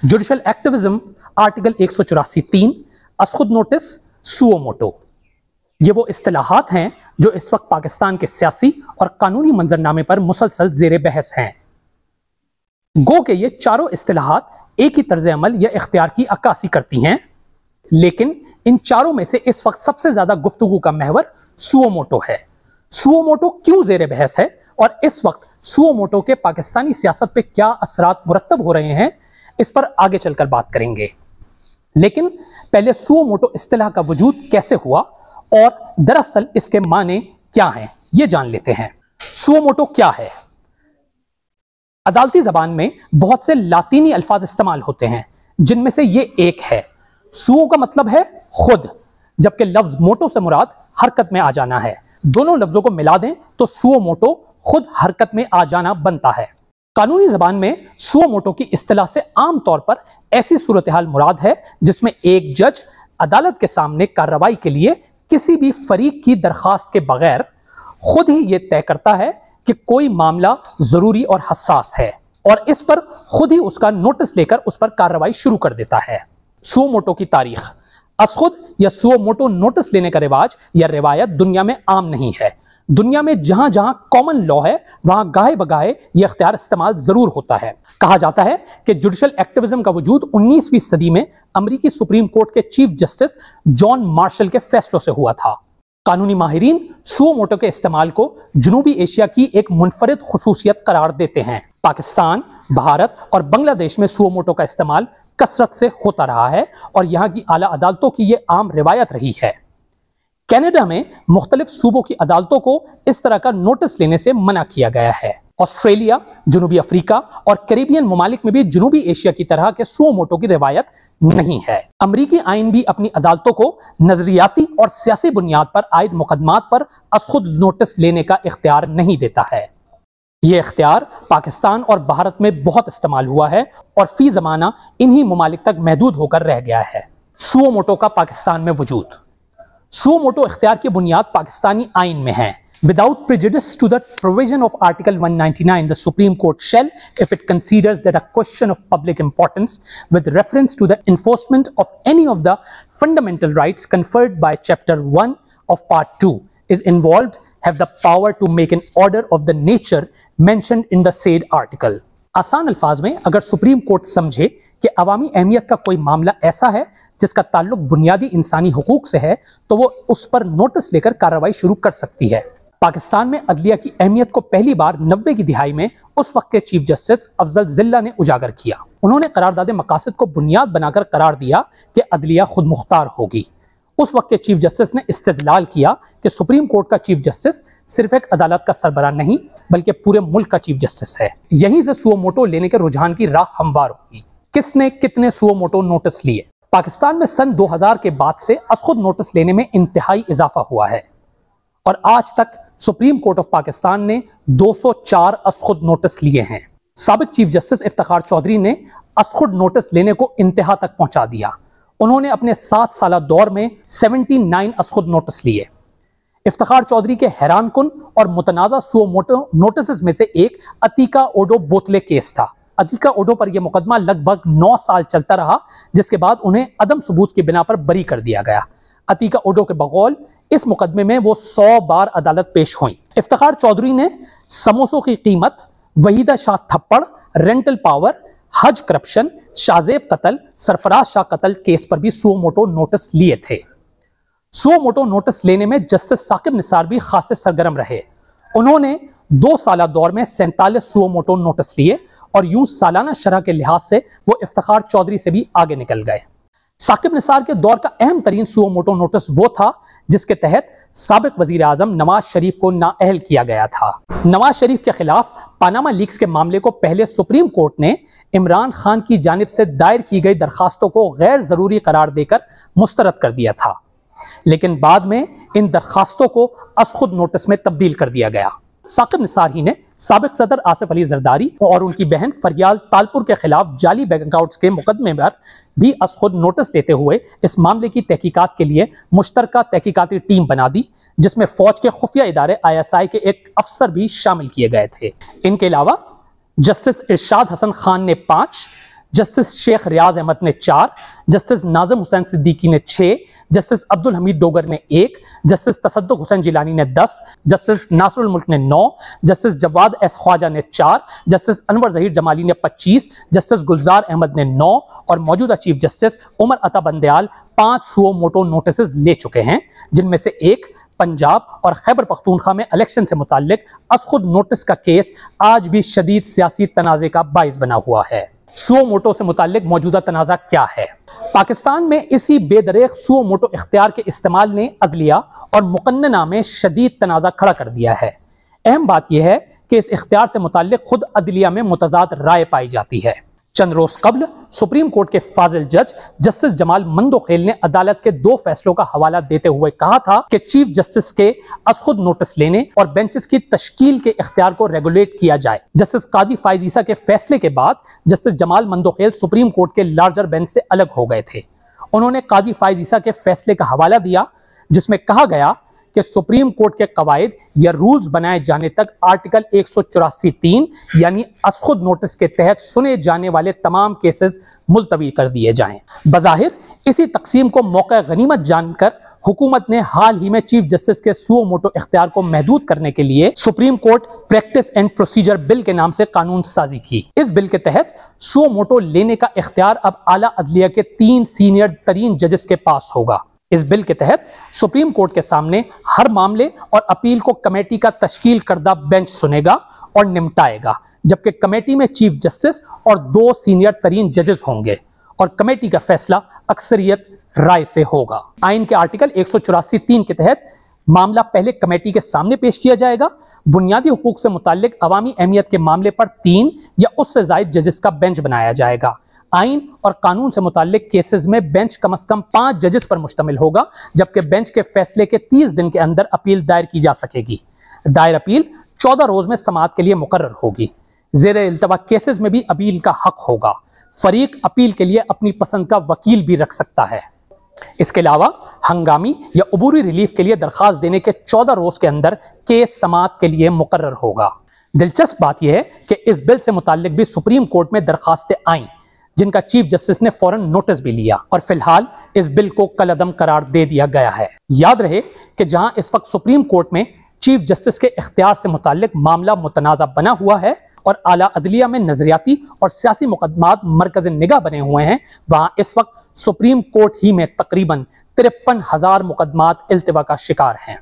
Judicial activism article 184(3), असखुद notice, suo motu. ये वो इस्तिलाहात हैं जो इस वक्त पाकिस्तान के सियासी और कानूनी मंजरनामे पर मुसलसल जेर बहस हैं। गो के ये चारों इस्तिलाहात एक ही तर्ज अमल या इख्तियार की अक्कासी करती हैं, लेकिन इन चारों में से इस वक्त सबसे ज्यादा गुफ्तगू का महवर सुओ मोटो है। सुओ मोटो क्यों जेर बहस है और इस वक्त सुओ मोटो के पाकिस्तानी सियासत पे क्या असरात मुरत्तब हो रहे हैं, इस पर आगे चलकर बात करेंगे। लेकिन पहले सुओ मोटो इस्तिलाह का वजूद कैसे हुआ और दरअसल इसके माने क्या हैं, ये जान लेते हैं। सुओ मोटो क्या है? अदालती जबान में बहुत से लातीनी अल्फाज इस्तेमाल होते हैं, जिनमें से ये एक है। सुओ का मतलब है खुद, जबकि लफ्ज मोटो से मुराद हरकत में आ जाना है। दोनों लफ्जों को मिला दें तो सुओ मोटो खुद हरकत में आ जाना बनता है। कानूनी जबान में सुओ मोटो की इस्तिलाह से आम तौर पर ऐसी सूरत हाल मुराद है जिसमें एक जज अदालत के सामने कार्रवाई के लिए किसी भी फरीक की दरखास्त के बगैर खुद ही यह तय करता है कि कोई मामला जरूरी और हसास है और इस पर खुद ही उसका नोटिस लेकर उस पर कार्रवाई शुरू कर देता है। सुओ मोटो की तारीख। असखुद या सुओ मोटो नोटिस लेने का रिवाज या रिवायत दुनिया में आम नहीं है। दुनिया में जहां जहां कॉमन लॉ है वहां गाहे बगाहे यह इख्तियार इस्तेमाल जरूर होता है। कहा जाता है कि जुडिशल एक्टिविज्म का वजूद 19वीं सदी में अमेरिकी सुप्रीम कोर्ट के चीफ जस्टिस जॉन मार्शल के फैसलों से हुआ था। कानूनी माहिरीन सुओ मोटो के इस्तेमाल को जनूबी एशिया की एक मुनफरिद खुसूसियत करार देते हैं। पाकिस्तान, भारत और बांग्लादेश में सुओ मोटो का इस्तेमाल कसरत से होता रहा है और यहाँ की आला अदालतों की ये आम रिवायत रही है। कनाडा में मुख्तलिफ सूबों की अदालतों को इस तरह का नोटिस लेने से मना किया गया है। ऑस्ट्रेलिया, जनूबी अफ्रीका और कैरिबियन ममालिक में भी जनूबी एशिया की तरह के सुओ मोटो की रिवायत नहीं है। अमरीकी आइन भी अपनी अदालतों को नजरियाती और सियासी बुनियाद पर आयद मुकदमात पर असखुद नोटिस लेने का इख्तियार नहीं देता है। यह इख्तियार पाकिस्तान और भारत में बहुत इस्तेमाल हुआ है और फी जमाना इन्हीं ममालिक तक महदूद होकर रह गया है। सुओ मोटो का पाकिस्तान में वजूद। सुओ मोटो इख्तियार की बुनियाद पाकिस्तानी आइन में है। Without prejudice to the provision of Article 199, the Supreme Court shall, if it considers that a question of public importance with reference to the enforcement of any of the fundamental rights conferred by Chapter 1 of Part 2 is involved, have the power to make an order of the nature mentioned in the said article. आसान अल्फाज में अगर supreme court समझे कि अवामी अहमियत का कोई मामला ऐसा है जिसका ताल्लुक बुनियादी इंसानी हुकूक से है, तो वो उस पर नोटिस लेकर कार्रवाई शुरू कर सकती है। पाकिस्तान में अदलिया की अहमियत को पहली बार 90 की दिहाई में उस वक्त के चीफ जस्टिस अफजल जिल्ला ने उजागर किया। उन्होंने करारदाद मकासद को बुनियाद बनाकर करार दिया कि अदलिया खुद मुख्तार होगी। उस वक्त के चीफ जस्टिस ने इस्तेदलाल किया कि सुप्रीम कोर्ट का चीफ जस्टिस सिर्फ एक अदालत का सरबराह नहीं बल्कि पूरे मुल्क का चीफ जस्टिस है। यहीं से सुओ मोटो लेने के रुझान की राह हमवार होगी। किसने कितने सुओ मोटो नोटिस लिए? पाकिस्तान में सन 2000 के बाद से असखुद नोटिस लेने में इंतहाई इजाफा हुआ है और आज तक सुप्रीम कोर्ट ऑफ पाकिस्तान ने 204 असखुद नोटिस लिए हैं। साबिक चीफ जस्टिस इफ्तिखार चौधरी ने असखुद नोटिस लेने को इंतहा तक पहुंचा दिया। उन्होंने अपने 7 साल दौर में 79 असखुद नोटिस लिए। इफ्तिखार चौधरी के हैरानकुन और मुतनाज़ा सुओ मोटो नोटिस में से एक अतीका ओडो बोतले केस था। अतीका ओडो पर यह मुकदमा लगभग 9 साल चलता रहा, जिसके बाद उन्हें अदम सबूत की बिना पर बरी कर दिया गया। अतीका ओडो के बकौल इस मुकदमे में वो 100 बार अदालत पेश हुई। इफ्तिखार चौधरी ने समोसों की कीमत, वहीदा शाह थप्पड़, रेंटल पावर, हज करप्शन, शाहजेब कत्ल, सरफराज शाह कत्ल केस पर भी सुओ मोटो नोटिस लिए थे। सुओ मोटो नोटिस लेने में जस्टिस साकिब निसार भी खासे सरगर्म रहे। उन्होंने 2 साल दौर में 47 सुओ मोटो नोटिस लिए और यूं सालाना शरह के लिहाज से वो इफ्तिखार चौधरी से भी आगे निकल गए। साकिब निसार के दौर का अहम तरीन सुओ मोटो नोटिस वो था जिसके तहत साबिक वजीर आजम नवाज शरीफ को नाअहल किया गया था। नवाज शरीफ के खिलाफ पानामा लीक्स के मामले को पहले सुप्रीम कोर्ट ने इमरान खान की जानिब से दायर की गई दरखास्तों को गैर जरूरी करार देकर मुस्तरद कर दिया था, लेकिन बाद में इन दरखास्तों को असखुद नोटिस में तब्दील कर दिया गया। साकिब निसार ही ने साबिक सदर आसिफ अली जरदारी और उनकी बहन फरियाल तालपुर के खिलाफ जाली बैंक अकाउंट्स के मुकदमे पर भी असखुद नोटिस देते हुए इस मामले की तहकीकात के लिए मुश्तरका तहकीकाती टीम बना दी, जिसमें फौज के खुफिया इदारे ISI के एक अफसर भी शामिल किए गए थे। इनके अलावा जस्टिस इरशाद हसन खान ने 5, जस्टिस शेख रियाज अहमद ने 4, जस्टिस नाज़िम हुसैन सिद्दीकी ने 6, जस्टिस अब्दुल हमीद डोगर ने 1, जस्टिस तसद्दुक हुसैन जिलानी ने 10, जस्टिस नासरुल मुल्क ने 9, जस्टिस जवाद एस ख्वाजा ने 4, जस्टिस अनवर ज़हीर जमाली ने 25, जस्टिस गुलजार अहमद ने 9 और मौजूदा chief justice Umar Ata Bandial 5 suo motu notice ले चुके हैं, जिनमें से एक पंजाब और खैबर पख्तूनख्वा में इलेक्शन से मुताल्लिक असखुद नोटिस का केस आज भी शदीद सियासी तनाज़े का बाइस बना हुआ है। सुओ मोटो से मुताल्लिक मौजूदा तनाज़ा क्या है? पाकिस्तान में इसी बेदरेग सुओ मोटो इख्तियार के इस्तेमाल ने अदलिया और मुकन्नना में शदीद तनाज़ा खड़ा कर दिया है। अहम बात यह है कि इस इख्तियार से मुताल्लिक खुद अदलिया में मुतज़ाद राय पाई जाती है। चंद रोज कबल सुप्रीम कोर्ट के फाजिल जज जस्टिस जमाल मंदोखेल ने अदालत के 2 फैसलों का हवाला देते हुए कहा था कि चीफ जस्टिस के असखुद नोटिस लेने और बेंचेस की तश्कील के इख्तियार को रेगुलेट किया जाए। जस्टिस काजी फाइज ईसा के फैसले के बाद justice Jamal Mandokhel supreme court के लार्जर बेंच से अलग हो गए थे। उन्होंने काजी फाइज ईसा के फैसले का हवाला दिया जिसमें कहा गया कि सुप्रीम कोर्ट के कवायद या रूल्स बनाए जाने तक आर्टिकल 184(3) यानी असखुद नोटिस के तहत सुने जाने वाले तमाम केसेस मुलतवी कर दिए जाएं। बज़ाहिर इसी तकसीम को मौका गनीमत जानकर हुकूमत ने हाल ही में चीफ जस्टिस के सुओ मोटो इख्तियार को महदूद करने के लिए supreme court practice and procedure bill के नाम से कानून साजी की। इस बिल के तहत सुओ मोटो लेने का इख्तियार अब आला अदलिया के 3 सीनियर तरीन जजेस के पास होगा। इस बिल के तहत सुप्रीम कोर्ट के सामने हर मामले और अपील को कमेटी का तश्कील करदा बेंच सुनेगा और निपटाएगा, जबकि कमेटी में चीफ जस्टिस और 2 सीनियर तरीन जजेस होंगे और कमेटी का फैसला अक्सरियत राय से होगा। आइन के आर्टिकल 184(3) के तहत मामला पहले कमेटी के सामने पेश किया जाएगा। बुनियादी हुकूक से मुताल्लिक अवामी अहमियत के मामले पर 3 या उससे ज़ायद जजेस का बेंच बनाया जाएगा। आइन और कानून से मुताल्लिक केसेस में बेंच कम से कम 5 जजेस पर मुश्तमिल होगा, जबकि बेंच के फैसले के 30 दिन के अंदर अपील दायर की जा सकेगी। दायर अपील 14 रोज में समाअत के लिए मुकर्रर होगी। ज़ेर इल्तवा केसेस में भी अपील का हक होगा। फरीक अपील के लिए अपनी पसंद का वकील भी रख सकता है। इसके अलावा हंगामी या अबूरी रिलीफ के लिए दरख्वास्त देने के 14 रोज के अंदर केस समाअत के लिए मुकर्रर होगा। दिलचस्प बात यह है कि इस बिल से मुताल्लिक भी सुप्रीम कोर्ट में दरखास्तें आईं, जिनका चीफ जस्टिस ने फौरन नोटिस भी लिया और फिलहाल इस बिल को कलअदम करार दे दिया गया है। याद रहे कि जहां इस वक्त सुप्रीम कोर्ट में चीफ जस्टिस के इख्तियार से मुताल्लिक मामला मुतनाज़ा बना हुआ है और आला अदलिया में नजरियाती और सियासी मुकदमात मरकज़ निगाह बने हुए हैं, वहां इस वक्त सुप्रीम कोर्ट ही में तकरीबन 53,000 मुकदमात इल्तिवा का शिकार हैं।